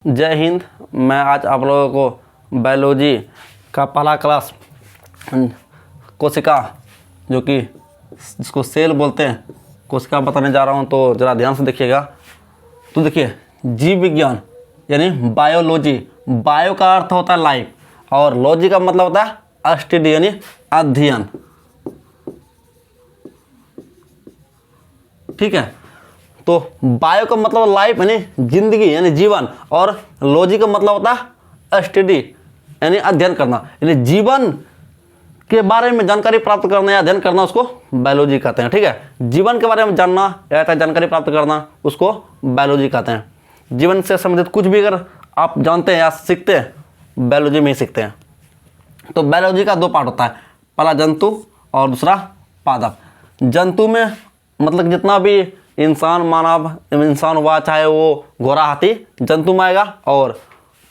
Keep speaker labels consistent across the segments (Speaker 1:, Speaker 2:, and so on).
Speaker 1: जय हिंद। मैं आज आप लोगों को बायोलॉजी का पहला क्लास कोशिका, जो कि जिसको सेल बोलते हैं, कोशिका बताने जा रहा हूं, तो ज़रा ध्यान से देखिएगा। तो देखिए, जीव विज्ञान यानी बायोलॉजी, बायो का अर्थ होता है लाइफ और लॉजी का मतलब होता है स्टडी यानी अध्ययन। ठीक है, तो बायो का मतलब लाइफ यानी जिंदगी यानी जीवन, और लॉजी का मतलब होता है स्टडी यानी अध्ययन करना, यानी जीवन के बारे में जानकारी प्राप्त करना या अध्ययन करना, उसको बायोलॉजी कहते हैं। ठीक है, जीवन के बारे में जानना या जानकारी प्राप्त करना उसको बायोलॉजी कहते हैं। जीवन से संबंधित कुछ भी अगर आप जानते हैं या सीखते हैं, बायोलॉजी में ही सीखते हैं। तो बायोलॉजी का दो पार्ट होता है, पहला जंतु और दूसरा पादप। जंतु में मतलब जितना भी इंसान, मानव, इंसान हुआ, चाहे वो घोड़ा, हाथी, जंतु में आएगा, और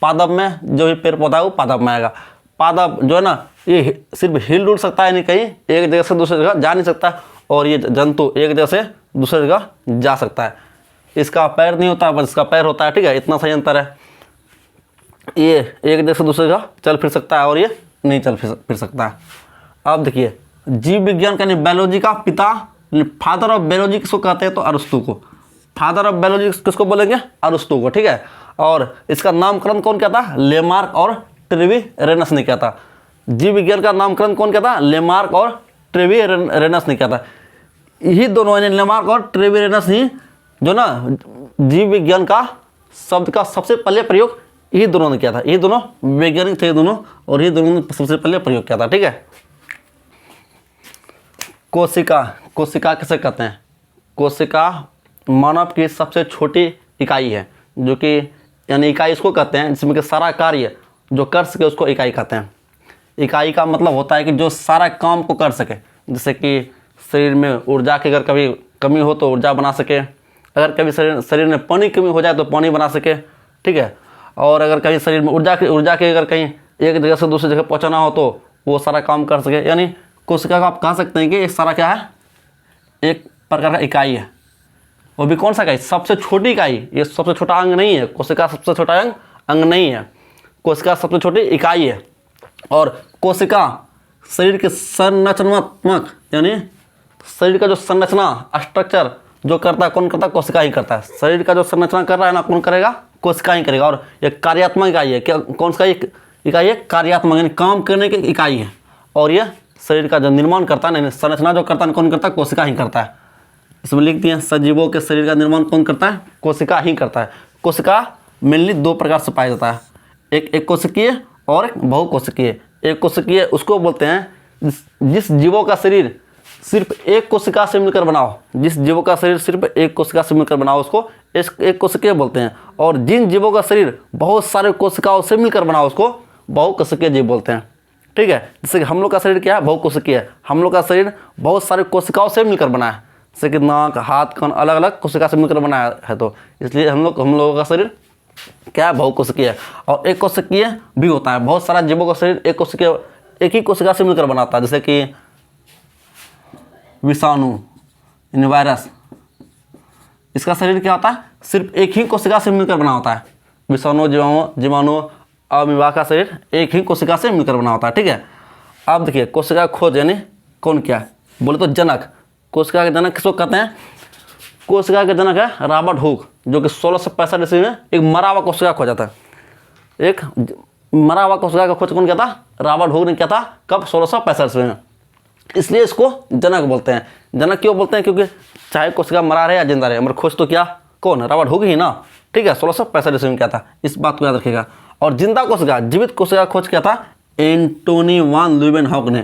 Speaker 1: पादप में जो भी पेड़ पौधा है वो पादप में आएगा। पादप जो है ना, ये सिर्फ हिल डुल सकता है, नहीं कहीं एक जगह से दूसरी जगह जा नहीं सकता, और ये जंतु एक जगह से दूसरी जगह जा सकता है। इसका पैर नहीं होता, बस इसका पैर होता है। ठीक है, इतना सही अंतर है। ये एक जगह से दूसरी जगह चल फिर सकता है और ये नहीं चल फिर सकता है। अब देखिए, जीव विज्ञान का बायोलॉजी का पिता, फादर ऑफ बायोलॉजी किसको कहते हैं? तो अरस्तु को। फादर ऑफ बायोलॉजी किसको बोलेंगे? अरस्तु को। ठीक है, और इसका नामकरण कौन किया था? लेमार्क और ट्रेविरेनस ने किया था। जीव विज्ञान का नामकरण कौन किया था? लेमार्क और ट्रेविरेनस ने किया था। यही दोनों यानी लेमार्क और ट्रेविरेनस ही जो ना जीव विज्ञान का शब्द का सबसे पहले प्रयोग यही दोनों ने किया था। ये दोनों वैज्ञानिक थे दोनों, और ये दोनों ने सबसे पहले प्रयोग किया था। ठीक है, कोशिका, कोशिका किसे कहते हैं? कोशिका मानव की सबसे छोटी इकाई है, जो कि यानी इकाई इसको कहते हैं जिसमें कि सारा कार्य जो कर सके उसको इकाई कहते हैं। इकाई का मतलब होता है कि जो सारा काम को कर सके, जैसे कि शरीर में ऊर्जा की अगर कभी कमी हो तो ऊर्जा बना सके, अगर कभी शरीर में पानी की कमी हो जाए तो पानी बना सके। ठीक है, और अगर कहीं शरीर में ऊर्जा की अगर कहीं एक जगह से दूसरी जगह पहुंचाना हो तो वो सारा काम कर सके। यानी कोशिका का आप कह सकते हैं कि एक सारा क्या है, एक प्रकार का इकाई है। वो भी कौन सा इकाई? सबसे छोटी इकाई। ये सबसे छोटा अंग नहीं है, कोशिका सबसे छोटा अंग नहीं है, कोशिका सबसे छोटी इकाई है। और कोशिका शरीर के संरचनात्मक यानी शरीर का जो संरचना स्ट्रक्चर जो करता है, कौन करता है? कोशिका ही करता है। शरीर का जो संरचना कर रहा है ना, कौन करेगा? कोशिका ही करेगा। और ये कार्यात्मक इकाई है। क्या कौन सा इकाई है? कार्यात्मक यानी काम करने की इकाई है। और ये शरीर का जो निर्माण करता है, संरचना जो करता है, कौन करता है? कोशिका ही करता है। इसमें लिख दिए, सजीवों के शरीर का निर्माण कौन करता है? कोशिका ही करता है। कोशिका मेनली दो प्रकार से पाया जाता है, एक कोशिकीय और एक बहुकोशिकीय। एक कोशिकीय उसको बोलते हैं जिस जीवों का शरीर सिर्फ एक कोशिका से मिलकर बना हो, जिस जीवों का शरीर सिर्फ एक कोशिका से मिलकर बना हो उसको एक कोशिकीय बोलते हैं। और जिन जीवों का शरीर बहुत सारे कोशिकाओं से मिलकर बना हो उसको बहुकोशिकीय जीव बोलते हैं। ठीक है, जैसे कि हम लोग का शरीर क्या है? बहुकोशिकीय है। हम लोग का शरीर बहुत सारे कोशिकाओं से मिलकर बना है, जैसे कि नाक, हाथ, कान अलग अलग कोशिका से मिलकर बना है, तो इसलिए हम लोगों का शरीर क्या है? बहुकोशिकीय है। और एक कोशिकीय भी होता है। बहुत सारा जीवों का शरीर एक ही कोशिका से मिलकर बनाता है, जैसे कि विषाणु यानी वायरस, इसका शरीर क्या होता है? सिर्फ एक ही कोशिका से मिलकर बना होता है। विषाणु, जीवाणु, अमीबा का शरीर एक ही कोशिका से मिलकर बना होता है। ठीक है, अब देखिए, कोशिका खोज यानी कौन क्या है? बोले तो जनक। कोशिका के जनक किसको कहते हैं? कोशिका के जनक है रॉबर्ट हुक, जो कि 1665 ईस्वी में एक मरा हुआ कोशिका खोजा था। एक मरा हुआ कोशिका का खोज कौन किया था? रॉबर्ट हुक ने किया था। कब? 1665 ईस्वी में। इसलिए इसको जनक बोलते हैं। जनक क्यों बोलते हैं? क्योंकि चाहे कोशिका मरा रहे या जिंदा रहे, मगर खोज तो क्या कौन? रॉबर्ट हुक ही ना। ठीक है, 1665 ईस्वी में किया था, इस बात को याद रखिएगा। और जिंदा कोशिका, जीवित कोशिका खोज किया था एंटोनी वान ल्यूवेनहॉक ने।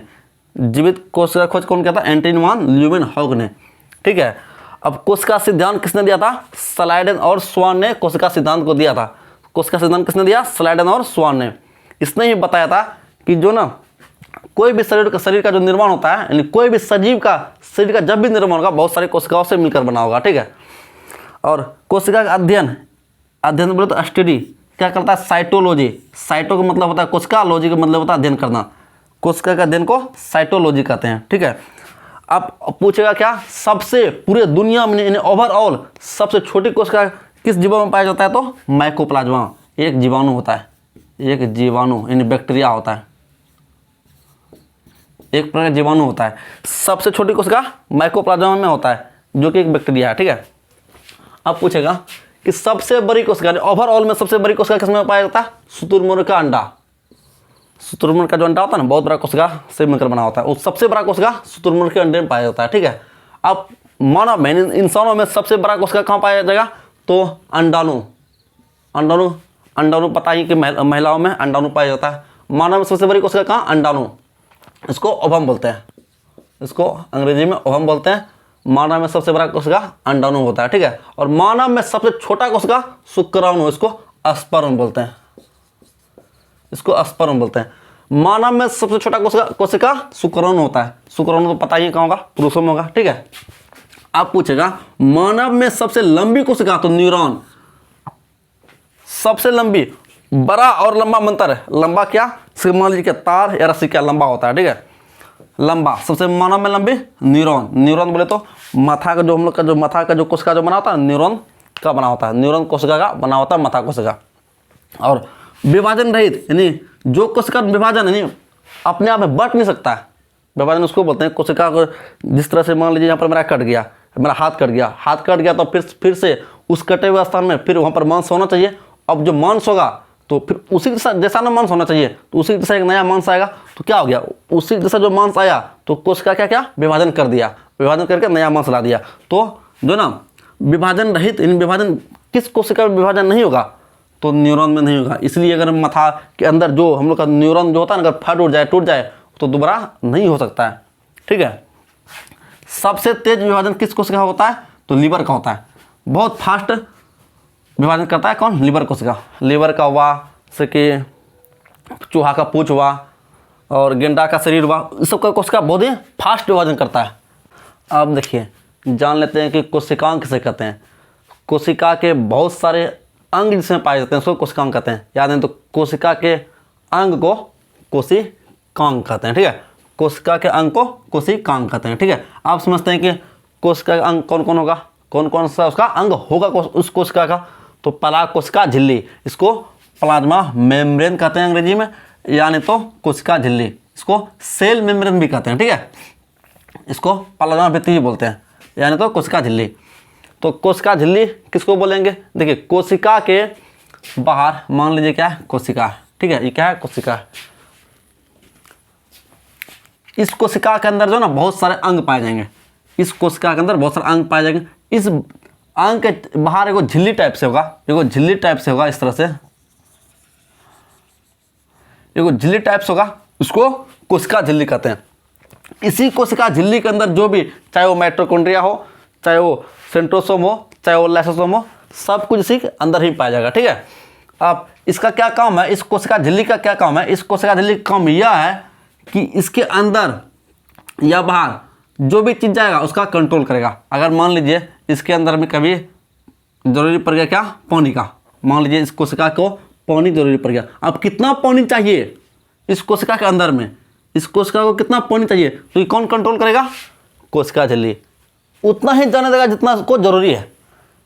Speaker 1: जीवित कोशिका खोज कौन किया था? एंटोनी वान ल्यूवेनहॉक ने। ठीक है, अब कोशिका सिद्धांत किसने दिया था? स्लाइडन और स्वान ने कोशिका सिद्धांत को दिया था। कोशिका सिद्धांत किसने दिया? स्लाइडन और स्वान ने। इसने ही बताया था कि जो ना कोई भी शरीर का जो निर्माण होता है, यानी कोई भी सजीव का शरीर का जब भी निर्माण होगा बहुत सारी कोशिकाओं से मिलकर बना होगा। ठीक है, और कोशिका का अध्ययन बोले तो स्टडी क्या करता है? साइटोलॉजी। साइटो का मतलब होता है कोशिका, लॉजी का मतलब होता है अध्ययन करना। कोशिका का अध्ययन को साइटोलॉजी कहते हैं। ठीक है, अब पूछेगा क्या? सबसे पूरे दुनिया में ओवरऑल सबसे छोटी कोशिका किस जीवों में पाया जाता है? तो माइकोप्लाज्मा एक जीवाणु होता है, एक जीवाणु यानी बैक्टीरिया होता है, एक प्रकार का जीवाणु होता है। सबसे छोटी कोशिका माइकोप्लाज्मा में होता है जो कि एक बैक्टीरिया है, ठीक है। अब पूछेगा कि सबसे बड़ी कोशिका ओवरऑल में सबसे बड़ी कोशिका किसमें पाया जाता है? शुतुरमुर्ग का अंडा। शुतुरमुर्ग का जो अंडा होता है ना, बहुत बड़ा कोशिका से मिलकर बना होता है, वो सबसे बड़ा कोशिका शुतुरमुर्ग के अंडे में पाया जाता है, ठीक है। अब मानव में इंसानों में सबसे बड़ा कोशिका कहाँ पाया जाएगा? तो अंडाणु। अंडाणु अंडाणु पता ही कि महिलाओं में अंडाणु पाया जाता है। मानव में सबसे बड़ी कोशिका कहाँ? अंडाणु। इसको ओवम बोलते हैं, इसको अंग्रेजी में ओवम बोलते हैं। मानव में सबसे बड़ा कोशिका अंडाणु होता है, ठीक है। और मानव में सबसे छोटा कोशिका शुक्राणु, इसको स्पर्म बोलते हैं, इसको स्पर्म बोलते हैं। मानव में सबसे छोटा कोशिका शुक्राणु होता है। शुक्राणु तो पता ही कहाँ होगा? पुरुषों में होगा, ठीक है। आप पूछेगा मानव में सबसे लंबी कोशिका, तो न्यूरॉन। सबसे लंबी, बड़ा और लंबा में अंतर है। लंबा क्या? मान लीजिए तार या रस्सी क्या लंबा होता है, ठीक है। लंबा सबसे मानव में लंबी न्यूरॉन। न्यूरॉन बोले तो माथा का जो हम लोग का जो माथा का जो कोशिका जो बना होता है न्यूरॉन का बना होता है, न्यूरॉन कोशिका का बना होता है माथा कोशिका। और विभाजन रहित यानी जो कोशिका विभाजन यानी अपने आप में बट नहीं सकता है, विभाजन उसको बोलते हैं। कोशिका को जिस तरह से मान लीजिए यहाँ पर मेरा कट गया, मेरा हाथ कट गया तो फिर से उस कटे हुए स्थान में फिर वहाँ पर मांस होना चाहिए। अब जो मांस होगा तो फिर उसी जैसा ना मांस होना चाहिए, तो उसी जैसा एक नया मांस आएगा। तो क्या हो गया? उसी जैसा जो मांस आया तो कोशिका क्या क्या विभाजन कर दिया, विभाजन करके नया मांस ला दिया। तो जो ना विभाजन रहित इन विभाजन किस कोशिका में विभाजन नहीं होगा? तो न्यूरॉन में नहीं होगा। इसलिए अगर माथा के अंदर जो हम लोग का न्यूरॉन जो होता है ना, अगर फट उठ जाए टूट जाए तो दोबारा नहीं हो सकता है, ठीक है। सबसे तेज विभाजन किस कोशिका होता है? तो लीवर का होता है। बहुत फास्ट विभाजन करता है कौन? लीवर कोशिका। लीवर का हुआ, जैसे कि चूहा का पूंछ हुआ और गेंडा का शरीर हुआ, इस सब का कोशिका बहुत ही फास्ट विभाजन करता है। अब देखिए जान लेते हैं कि कोशिकांग किसे कहते हैं। कोशिका के बहुत सारे अंग जिसमें पाए जाते हैं उसको कोशिकांग कहते हैं। याद है तो कोशिका के अंग को कोशिकांग कहते हैं, ठीक है। कोशिका के अंग को कोशिकांग कहते हैं, ठीक है। आप समझते हैं कि कोशिका का अंग कौन कौन होगा, कौन कौन सा उसका अंग होगा उस कोशिका का? तो पहला कोशिका झिल्ली, इसको प्लाज्मा मेम्ब्रेन कहते हैं अंग्रेजी में, यानी तो कोशिका झिल्ली। इसको सेल मेम्ब्रेन भी कहते हैं, ठीक है। इसको प्लाज्मा भित्ति बोलते हैं, यानी तो कोशिका झिल्ली। तो कोशिका झिल्ली किसको बोलेंगे? देखिए कोशिका के बाहर मान लीजिए क्या है? कोशिका, ठीक है। ये क्या है? कोशिका। इस कोशिका के अंदर जो ना बहुत सारे अंग पाए जाएंगे, इस कोशिका के अंदर बहुत सारे अंग पाए जाएंगे। इस अंग के बाहर एगो झिल्ली टाइप से होगा, एगो झिल्ली टाइप से होगा, इस तरह से एगो झिल्ली टाइप से होगा, उसको कोशिका झिल्ली कहते हैं। इसी कोशिका झिल्ली के अंदर जो भी, चाहे वो माइटोकॉन्ड्रिया हो, चाहे वो सेंट्रोसोम हो, चाहे वो लाइसोसोम हो, सब कुछ इसी के अंदर ही पाया जाएगा, ठीक है। अब इसका क्या काम है? इस कोशिका झिल्ली का क्या काम है? इस कोशिका झिल्ली का काम यह है कि इसके अंदर या बाहर जो भी चीज जाएगा उसका कंट्रोल करेगा। अगर मान लीजिए इसके अंदर में कभी जरूरी पड़ गया क्या? पानी का। मान लीजिए इस कोशिका को पानी जरूरी पड़ गया। अब कितना पानी चाहिए इस कोशिका के अंदर में? इस कोशिका को कितना पानी चाहिए? तो ये कौन कंट्रोल करेगा? कोशिका झिल्ली। उतना ही जाने देगा जितना उसको जरूरी है,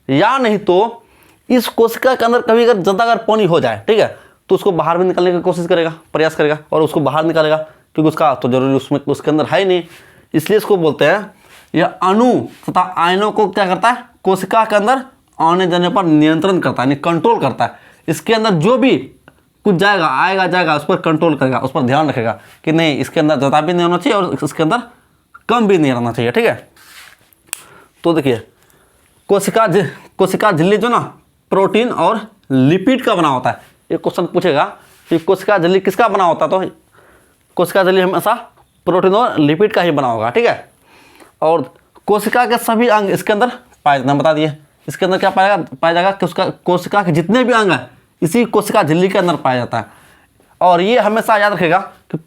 Speaker 1: या नहीं तो इस कोशिका के अंदर कभी अगर ज़्यादा अगर पानी हो जाए, ठीक है, तो उसको बाहर भी निकालने की कोशिश करेगा, प्रयास करेगा और उसको बाहर निकालेगा, क्योंकि उसका तो जरूरी उसमें उसके अंदर है ही नहीं। इसलिए इसको बोलते हैं यह अणु तथा आयनों को क्या करता है? कोशिका के अंदर आने जाने पर नियंत्रण करता है, यानी कंट्रोल करता है। इसके अंदर जो भी कुछ जाएगा आएगा जाएगा उस पर कंट्रोल करेगा, उस पर ध्यान रखेगा कि नहीं इसके अंदर ज़्यादा भी नहीं होना चाहिए और इसके अंदर कम भी नहीं रहना चाहिए, ठीक है। तो देखिए कोशिका झिल्ली जो ना प्रोटीन और लिपिड का बना होता है। एक क्वेश्चन पूछेगा कि कोशिका झिल्ली किसका बना होता है? तो कोशिका झिल्ली हमेशा प्रोटीन और लिपिड का ही बना होगा, ठीक है। और कोशिका के सभी अंग इसके अंदर पाए जाते हैं, बता दिए। इसके अंदर क्या पाया जाएगा कि उसका कोशिका के जितने भी अंग हैं इसी कोशिका झिल्ली के अंदर पाया जाता है। और ये हमेशा याद रखेगा कि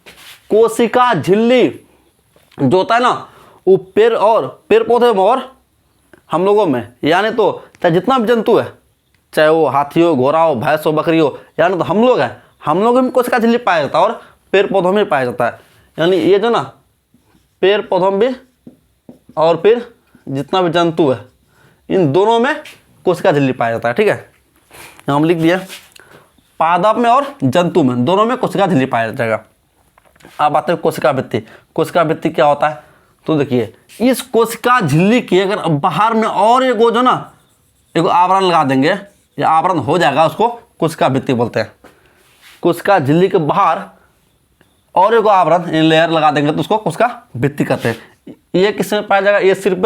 Speaker 1: कोशिका झिल्ली जो होता है ना वो पेड़ पौधे में और हम लोगों में, यानी तो चाहे जितना भी जंतु है, चाहे वो हाथी हो, घोड़ा हो, भैंस हो, बकरी हो, यानी तो हम लोग हैं, हम लोगों में कोशिका झिल्ली पाया जाता है और पेड़ पौधों में पाया जाता है। यानी ये जो ना पेड़ पौधों में भी और फिर जितना भी जंतु है इन दोनों में कोशिका झिल्ली पाया जाता है, ठीक है। हम लिख दिया पादप में और जंतु में, दोनों में कोशिका झिल्ली पाया जाएगा। अब आते हैं कोशिका भित्ति। कोशिका भित्ति क्या होता है? तो देखिए, इस कोशिका झिल्ली की अगर बाहर में और एक जो ना एक आवरण लगा देंगे, या आवरण हो जाएगा, उसको कोशिका भित्ति बोलते हैं। कोशिका झिल्ली के बाहर और एक आवरण लेयर लगा देंगे तो उसको कोशिका भित्ति कहते हैं। ये किसमें पाया जाएगा? ये सिर्फ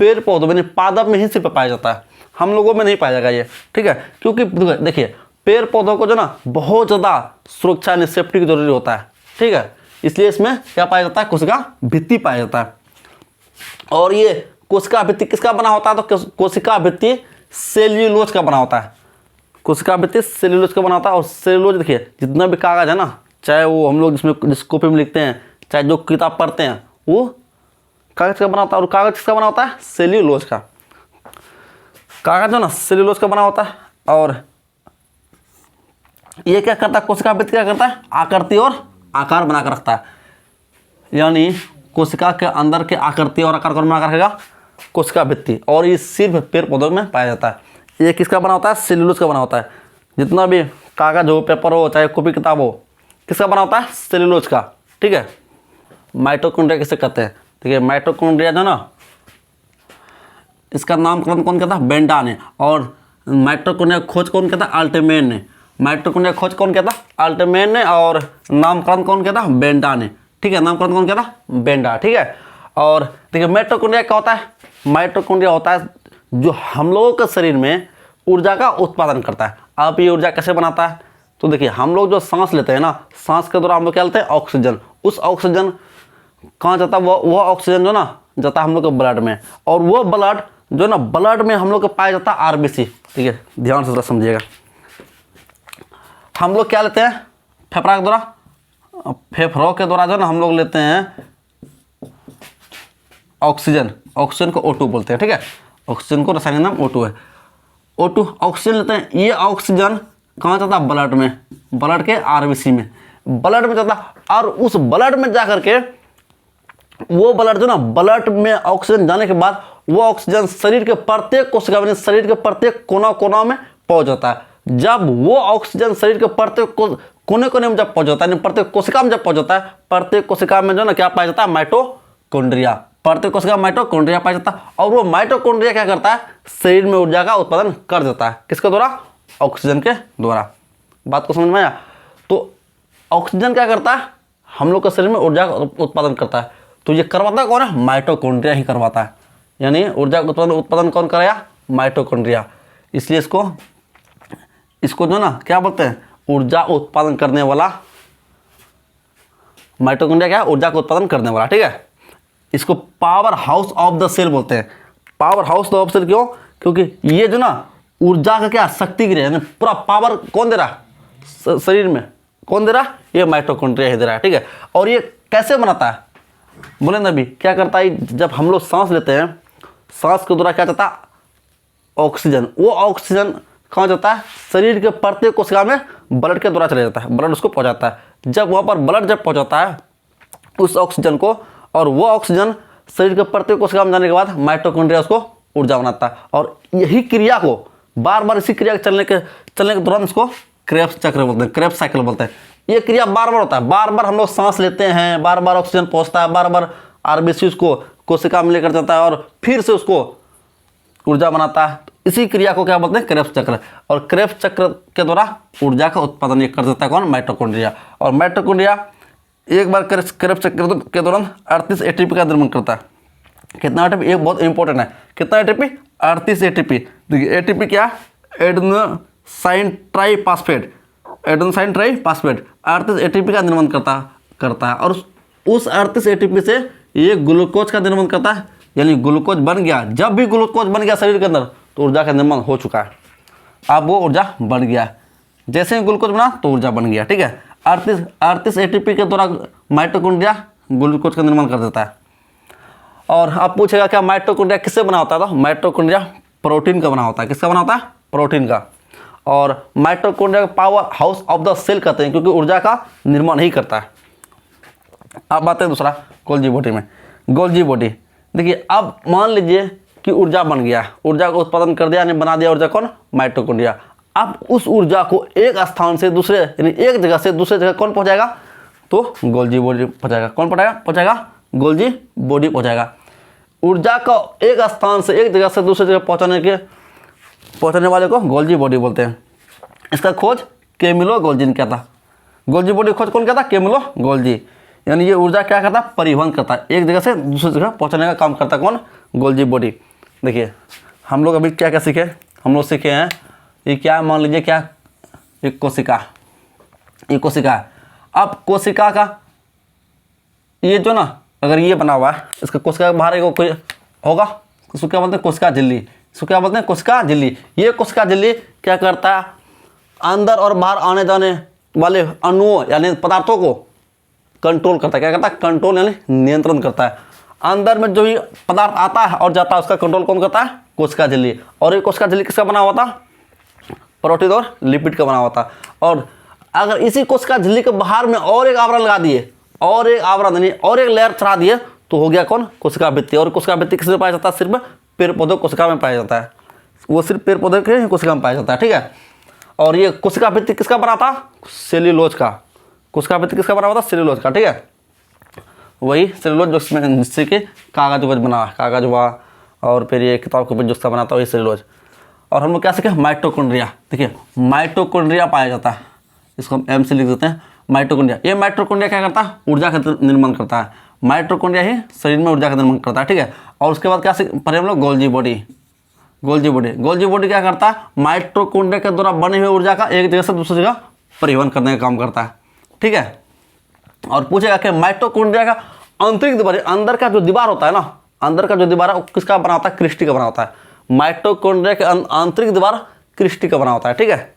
Speaker 1: पेड़ पौधों में, पादप में ही सिर्फ पाया जाता है, हम लोगों में नहीं पाया जाएगा ये, ठीक है। क्योंकि देखिए, पेड़ पौधों को जो ना बहुत ज़्यादा सुरक्षा यानी सेफ्टी की जरूरी होता है, ठीक है। इसलिए इसमें क्या पाया जाता है? कोशिका भित्ति पाया जाता है। और ये कोशिका भित्ति किसका बना होता है? तो कोशिका भित्ति सेल्यूलोज का बना होता है। कोशिका भित्ति सेल्यूलोज का बना होता है। और सेल्यूलोज देखिए, जितना भी कागज है ना, चाहे वो हम लोग जिस कॉपी में लिखते हैं, चाहे जो किताब पढ़ते हैं, वो कागज का बना होता है। और कागज किसका बना होता है? सेल्यूलोज का। कागज जो ना सेल्यूलोज का बना होता है। और ये क्या करता है? कोशिका भित्ति क्या करता है? आकृति और आकार बनाकर रखता है। यानी कोशिका के अंदर के आकृति और आकार कौन बनाकर रखेगा? कोशिका भित्ति। और ये सिर्फ पेड़ पौधों में पाया जाता है। ये किसका बना होता है? सेल्यूलोज का बना होता है। जितना भी कागज हो, पेपर हो, चाहे कॉपी किताब हो, किसका बना होता है? सेल्यूलोज का, ठीक है। माइटोकॉन्ड्रिया किसे कहते हैं? देखिए, माइटोकॉन्ड्रिया जो ना, इसका नामकरण कौन कहता है? बेंडा ने। और माइटोकॉन्ड्रिया खोज कौन कहता है? अल्टमेन ने। माइटोकॉन्ड्रिया खोज कौन कहता है? अल्टमेन ने। और नामकरण कौन कहता है? बेंडा ने, ठीक है। नामकरण कौन कहता है? बेंडा, ठीक है। और देखिए, माइटोकॉन्ड्रिया क्या होता है? माइटोकॉन्ड्रिया होता है जो हम लोगों के शरीर में ऊर्जा का उत्पादन करता है। अब ये ऊर्जा कैसे बनाता है? तो देखिए, हम लोग जो सांस लेते हैं ना, सांस के दौरान हम लोग क्या लेते हैं? ऑक्सीजन। उस ऑक्सीजन कहाँ जाता है? वो ऑक्सीजन जो ना जाता है हम लोग के ब्लड में। और वो ब्लड जो ना, ब्लड में हम लोग को पाया जाता है आरबीसी, ठीक है। ध्यान से समझिएगा। हम लोग क्या लेते हैं? फेफड़ा के द्वारा, फेफड़ों के द्वारा जो ना हम लोग लेते हैं ऑक्सीजन। ऑक्सीजन को O2 बोलते हैं, ठीक है। ऑक्सीजन को रासायनिक नाम O2 है। O2 ऑक्सीजन लेते हैं। ये ऑक्सीजन कहाँ जाता है? ब्लड में, ब्लड के आरबीसी में, ब्लड में जाता है। और उस ब्लड में जाकर के वो ब्लड जो ना, ब्लड में ऑक्सीजन जाने के बाद वो ऑक्सीजन शरीर के प्रत्येक कोशिका में, शरीर के प्रत्येक कोना कोना में पहुंच जाता है। जब वो ऑक्सीजन शरीर के प्रत्येक कोने कोने में जब पहुंच जाता है, प्रत्येक कोशिका में जब पहुंच जाता है, प्रत्येक कोशिका में जो ना क्या पाया जाता है? माइटोकॉन्ड्रिया। प्रत्येक कोशिका माइटोकॉन्ड्रिया पाया जाता है। और वो माइटोकॉन्ड्रिया क्या करता है? शरीर में ऊर्जा का उत्पादन कर देता है। किसके द्वारा? ऑक्सीजन के द्वारा। बात को समझ में आया? तो ऑक्सीजन क्या करता है? हम लोग के शरीर में ऊर्जा का उत्पादन करता है। तो ये करवाता कौन है? माइटोकॉन्ड्रिया ही करवाता है। यानी ऊर्जा का उत्पादन कौन कराया? माइटोकॉन्ड्रिया। इसलिए इसको जो ना क्या बोलते हैं? ऊर्जा उत्पादन करने वाला। माइटोकॉन्ड्रिया क्या है? ऊर्जा का उत्पादन करने वाला, ठीक है। इसको power house of the cell बोलते हैं। पावर हाउस ऑफ सेल क्यों? क्योंकि ये जो ना ऊर्जा का क्या शक्ति गिरे, यानी पूरा पावर कौन दे रहा? शरीर में कौन दे रहा? ये माइटोकॉन्ड्रिया ही दे रहा है, ठीक है। और ये कैसे बनाता है? बोले ना, अभी क्या करता है? जब हम लोग सांस लेते हैं, सांस के द्वारा क्या जाता है? ऑक्सीजन। वो ऑक्सीजन कहाँ जाता है? शरीर के प्रत्येक कोशिका में ब्लड के द्वारा चला जाता है, ब्लड उसको पहुंचाता है। जब वहाँ पर ब्लड जब पहुंचाता है उस ऑक्सीजन को, और वो ऑक्सीजन शरीर के प्रत्येक कोशिका में जाने के बाद माइटोकॉन्ड्रिया उसको ऊर्जा बनाता है। और यही क्रिया को बार बार, इसी क्रिया के चलने के दौरान इसको क्रेब्स चक्र बोलते हैं, क्रेब्स साइकिल बोलते हैं। ये क्रिया बार बार होता है। बार बार हम लोग सांस लेते हैं, बार बार ऑक्सीजन पहुंचता है, बार बार आरबीसी उसको कोशिका में लेकर जाता है और फिर से उसको ऊर्जा बनाता है। इसी क्रिया को क्या बोलते हैं? क्रेब्स चक्र। और क्रेब्स चक्र के द्वारा ऊर्जा का उत्पादन ये कर देता है कौन? माइटोकॉन्ड्रिया। और माइटोकॉन्ड्रिया एक बार क्रेब्स चक्र के दौरान 38 एटीपी का निर्माण करता है। कितना एटीपी? एक बहुत इंपॉर्टेंट है। कितना एटीपी? 38 एटीपी। देखिए, एटीपी क्या? Adenosine triphosphate. Adenosine triphosphate 38 ATP का निर्माण करता है। और उस 38 एटीपी से ये ग्लूकोज का निर्माण करता है। यानी ग्लूकोज बन गया। जब भी ग्लूकोज बन गया शरीर के अंदर तो ऊर्जा का निर्माण हो चुका है। अब वो ऊर्जा बन गया। जैसे ही ग्लूकोज बना तो ऊर्जा बन गया, ठीक है। 38 एटीपी के द्वारा माइटोकॉन्ड्रिया ग्लूकोज का निर्माण कर देता है। और आप पूछेगा क्या माइटोकॉन्ड्रिया किससे बना होता है? तो माइटोकॉन्ड्रिया प्रोटीन का बना होता है। किसका बना होता है? प्रोटीन का। और माइटोकॉन्ड्रिया का power house of the cell कहते हैं, क्योंकि ऊर्जा का निर्माण ही करता है। अब आते हैं दूसरा गोल्जी बॉडी में। गोल्जी बॉडी देखिए, अब मान लीजिए कि ऊर्जा बन गया, ऊर्जा का उत्पादन कर दिया, यानी बना दिया ऊर्जा कौन? माइटोकॉन्ड्रिया। अब उस ऊर्जा को एक स्थान से दूसरे यानी एक जगह से दूसरे जगह कौन पहुंचाएगा? तो गोल्जी बॉडी पहुंचाएगा। कौन पहुंचाएगा? गोल्जी बॉडी पहुंचाएगा। ऊर्जा को एक स्थान से एक जगह से दूसरे जगह पहुंचाने वाले को गोल्जी बॉडी बोलते हैं। इसका खोज कैमिलो गोल्जी ने किया था। गोल्जी बॉडी खोज कौन किया था? Camillo Golgi. यानी ये ऊर्जा क्या करता है? परिवहन करता है, एक जगह से दूसरी जगह पहुंचाने का काम करता है कौन? Golgi body. देखिए हम लोग अभी क्या क्या सीखे? हम लोग सीखे हैं ये क्या, मान लीजिए क्या, एक कोशिका, ये कोशिका है। अब कोशिका का ये जो ना, अगर ये बना हुआ है, इसका कोशिका के बाहर एक कोई होगा, इसको क्या बोलते हैं? कोशिका झिल्ली। इसको क्या बोलते हैं? कोशिका झिल्ली। ये कोशिका झिल्ली क्या करता है? अंदर और बाहर आने जाने वाले अणुओं यानी पदार्थों को कंट्रोल करता है। क्या करता है? कंट्रोल यानी नियंत्रण करता है। अंदर में जो भी पदार्थ आता है और जाता है उसका कंट्रोल कौन करता है? कोशिका झिल्ली। और ये कोशिका झिल्ली किसका बना हुआ था? प्रोटीन और लिपिड का बना हुआ था। और अगर इसी कोशिका झिल्ली के बाहर में और एक आवरण लगा दिए, और एक आवरण यानी और एक लेयर चढ़ा दिए, तो हो गया कौन? कोशिका भित्ति। और कोशिका भित्ति किसमें पाया जाता है? सिर्फ पेड़ पौधों कोशिका में पाया जाता है। वो सिर्फ पेड़ पौधे के कोशिका में पाया जाता है। ठीक है। और ये कोशिका भित्ति किसका बना था? सेल्यूलोज का। कोशिका भित्ति किसका बना हुआ था? सेल्यूलोज का। ठीक है, वही सेल्यूलोज जिससे कि कागज वगज बना, कागज हुआ, और फिर ये किताब के ऊपर जिसका बना था वही सेल्यूलोज। और हम लोग क्या सीखे? माइटोकॉन्ड्रिया। देखिए माइटोकॉन्ड्रिया पाया जाता है, इसको हम एम से लिख देते हैं माइटोकॉन्ड्रिया। ये माइटोकॉन्ड्रिया क्या करता है? ऊर्जा का निर्माण करता है। माइटोकॉन्ड्रिया ही शरीर में ऊर्जा का निर्माण करता है। ठीक है। और उसके बाद क्या पढ़े हम लोग? Golgi body. Golgi body, Golgi body क्या करता है? माइटोकॉन्ड्रिया के द्वारा बने हुए ऊर्जा का एक जगह से दूसरी जगह परिवहन करने का काम करता है। ठीक है। और पूछेगा कि माइटोकॉन्ड्रिया का आंतरिक दीवार, अंदर का जो दीवार होता है ना, अंदर का जो दीवार है वो किसका बना होता है? क्रिस्टी का बना होता है। माइटोकॉन्ड्रिया के आंतरिक दीवार क्रिस्टी का बना होता है। ठीक है।